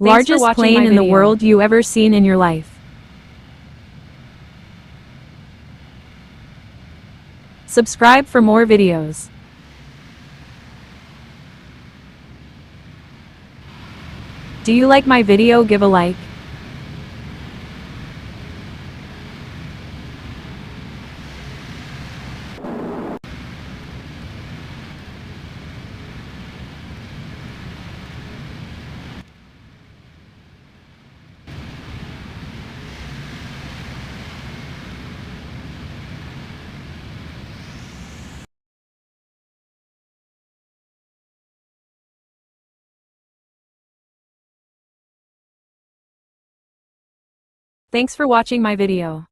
Largest plane in the world you ever seen in your life. Subscribe for more videos. Do you like my video? Give a like. Thanks for watching my video.